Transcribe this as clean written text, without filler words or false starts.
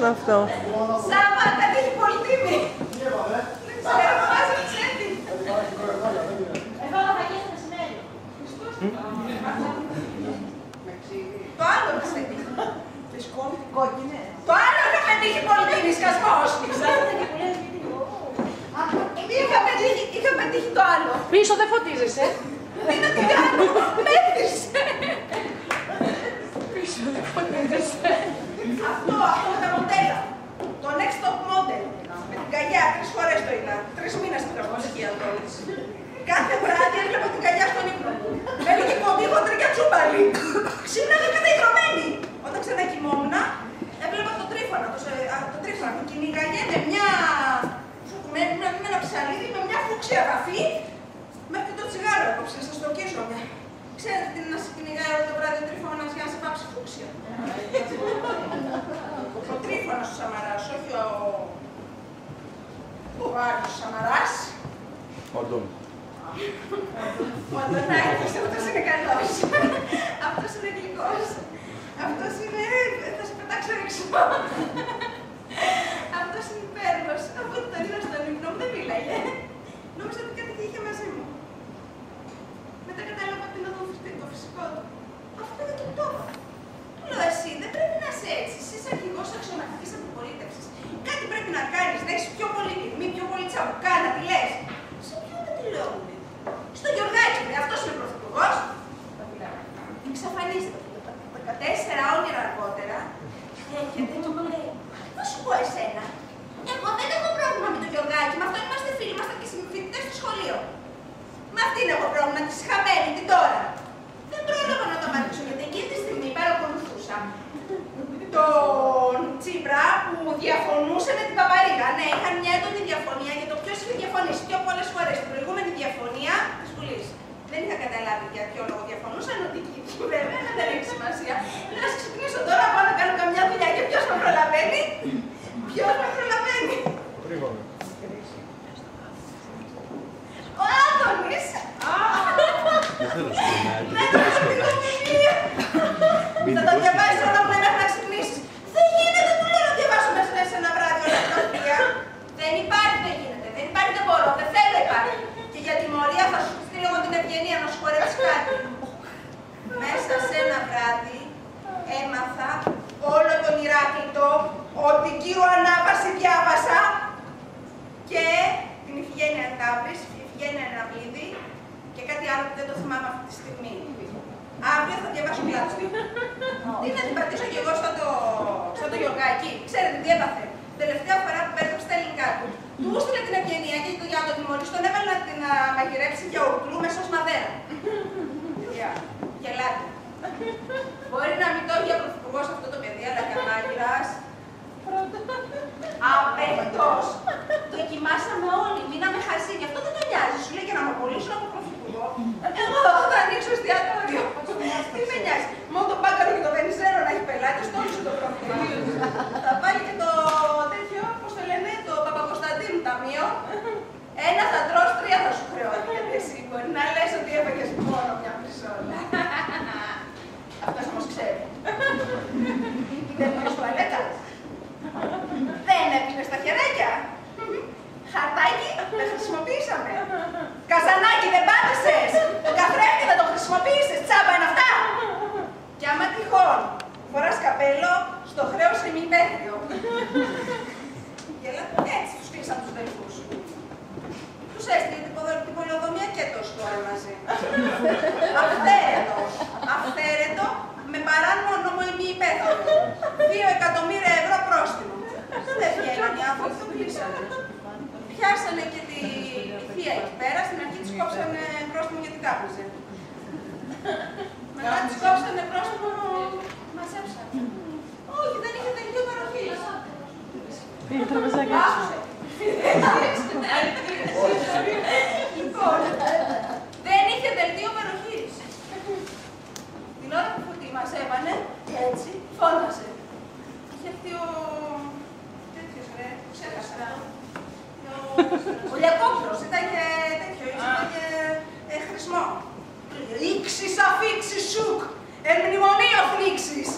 με αυτό. Σάβα, κάτι έχει πολύ τίμη. Δεν ξέρω, βάζει τσέντη. Εδώ θα γίνει το μεσημέρι. Το άλλο μας έτυχε. Και σκόνη κόκκινε. Το άλλο είχα πετύχει πολύ τίμη, σκασμός. Είχα πετύχει το άλλο. Πίσω δεν φωτίζεσαι. Τι να την κάνω, με έφτιασε. Πίσω δεν φωτίζεσαι. Αυτό με τα μοντέλα. Το next top model. Με την καγιά, 3 φορές το είδα. 3 μήνες πήγα στο μουσική Αντώνης. Κάθε βράδυ έβλεπα την καγιά στον ύπνο μου. Με έλεγε κοντή χοντρικιά τσούμπαλη. Ξύπναγα καταϊδρωμένη. Όταν ξανακοιμόμουν, έβλεπα το τρίφωνα. Το τρίφωνα που κυνήγαγε με ένα ψαλίδι, με μια φούξια βαφή. Μέχρι το τσιγάρο έκοψε, σας το κίσω μια. Ξέρετε τι είναι να σε κυνηγάει όλο το βράδυ ο τρίφωνας για να σε πάψει φούξια. Ο τρίφωνας ο Σαμαράς, όχι ο άλλος Σαμαράς. Ο Αντώνης. Ο Αντωνάκης, αυτός είναι καλός. Αυτός είναι γλυκός. Αυτός είναι... θα σε πετάξω έξω. Αυτός είναι υπέροχος. Από τον είδα στον ύπνο μου δεν μίλαγε. Νόμιζα ότι κάτι είχε μαζί μου. Μετά κατάλαβα ότι είναι το φυσικό του. Αυτό δεν το είπα. Του λέω εσύ δεν πρέπει να είσαι έτσι. Εσύ είσαι αρχηγός αξιωματικής αντιπολίτευσης. Κάτι πρέπει να κάνεις. Να έχεις πιο πολύ τιμή, πιο πολύ τσαμπουκά, να τη λες. Σε ποιον δεν τη λέω. Στο Γιωργάκη, αυτός είναι πρωθυπουργός. Εξαφανίζεται. 14 όνειρα αργότερα. Έρχεται και μου λέει, θα σου πω εσένα. Εγώ δεν έχω πρόβλημα με τον Γιωργάκη, με αυτόν είμαστε φίλοι, είμαστε και συμφοιτητές στο σχολείο. Με αυτήν έχω πρόβλημα, τη χαμένη, την τώρα. Δεν πρόλαβα να το απαντήσω γιατί εκείνη τη στιγμή παρακολουθούσα τον Τσίπρα που διαφωνούσε με την Παπαρίγα. Ναι, είχαν μια έντονη διαφωνία για το ποιος είχε διαφωνήσει πιο πολλές φορές στην προηγούμενη διαφωνία της Βουλής. Δεν είχα καταλάβει για ποιο λόγο διαφωνούσαν, ότι βέβαια δεν έχει σημασία. Λέω να σας ξυπνήσω τώρα, πάω να κάνω καμιά δουλειά και ποιος με προλαβαίνει. Ποιος με προλαβαίνει. Ο Άδωνης. Δεν θέλω σκηνάκι, Δεν δεν θέλω θέλω σκηνάκι. Θα το διαβάσεις όλα μου μέχρι να ξυπνήσεις. Δεν γίνεται, του λέω να διαβάσω μέσα σε ένα βράδυ όλα αυτά τα βιβλία. Δεν υπάρχει, δεν γίνεται. Δεν υπάρχει, δεν μπορώ. Δεν θέλω υπάρχει. Και για τιμωρία θα σου στείλω εγώ την ευγενία να σου χορέψει κάτι. Μέσα σε ένα βράδυ έμαθα όλο τον Ηράκλειτο ότι κύριο Ανάβαση διάβασα και την Ιφηγένεια Ταύρης, η Ιφηγένεια Αναβλίδη και κάτι άλλο που δεν το θυμάμαι αυτή τη στιγμή. Αύριο θα διαβάσω κλάτσο. Τι να την πατήσω κι εγώ σαν το Γιωργάκη. Ξέρετε τι έπαθε. Τελευταία φορά που πέτρεψε τα ελληνικά του. Του έστειλε την ευγενία και για να τον τιμωρήσει τον έβαλε να την μαγειρέψει για ουρκλού μέσα ως μαδέρα. Γελάτε. Μπορεί να μην το έχει για πρωθυπουργός αυτό το παιδί, αλλά για μάγειρας. Απέκτος. Δοκιμάσαμε όλοι, μείναμε χασί. Γι' αυτό δεν τον νοιάζει. Σου λέει για να με απολύσουν από πρωθυπουργό. Εγώ θα ανοίξω εστιατόριο. Τι με νοιάζει. Μόνο τον μπάκαρο και το βενιζέρο να έχει πελάτες, το όλο το πρωθυπουργό. Θα βάλει και το τέτοιο, πώς το λένε, το Παπακοσταντίνου ταμείο. Ένα θα τρως, 3 θα σου χρεώνει. Γιατί εσύ μπορεί να λες ότι έφαγες μόνο μια μισόλα. Αυτός όμως ξέρει. Δεν πήγες τουαλέτα. Δεν έπινες τα χεράκια. Χαρτάκι δεν χρησιμοποίησαμε. Καζανάκι δεν πάτησες. Το καθρέφτη δεν το χρησιμοποίησες. Τσάμπα είναι αυτά. Και άμα τυχόν φοράς καπέλο, στο χρέος ημιμέτριο. Έτσι τους κλείσαν τους δελφούς. Τους έστειλε την πολεοδομία και το σκόρε μαζί. Αυθαίρετο, με παράνομο νόμο ημιυπέθριο. 2 εκατομμύρια ευρώ πρόστιμο. Δεν βγαίνουν οι άνθρωποι, το κλείσανε. Πιάσανε και τη θεία εκεί πέρα, στην αρχή της κόψανε πρόστιμο γιατί κάπουζε. Μετά της κόψανε πρόστιμο, μας έψανε. Όχι, δεν είχε τελειώ παροχής. Πήγε τραπεζάκι έξω. Λοιπόν, δεν είχε δελτίο παροχής. Την ώρα που μας έβανε, έτσι, φώνασε. Είχε έρθει ο... τέτοιος ρε, ξέχασα. Ο Λιακόπουλος, ήταν και τέτοιο, ήταν και χρησμό. Ήξεις αφήξεις σουκ, εν μνημονίο θλίξεις.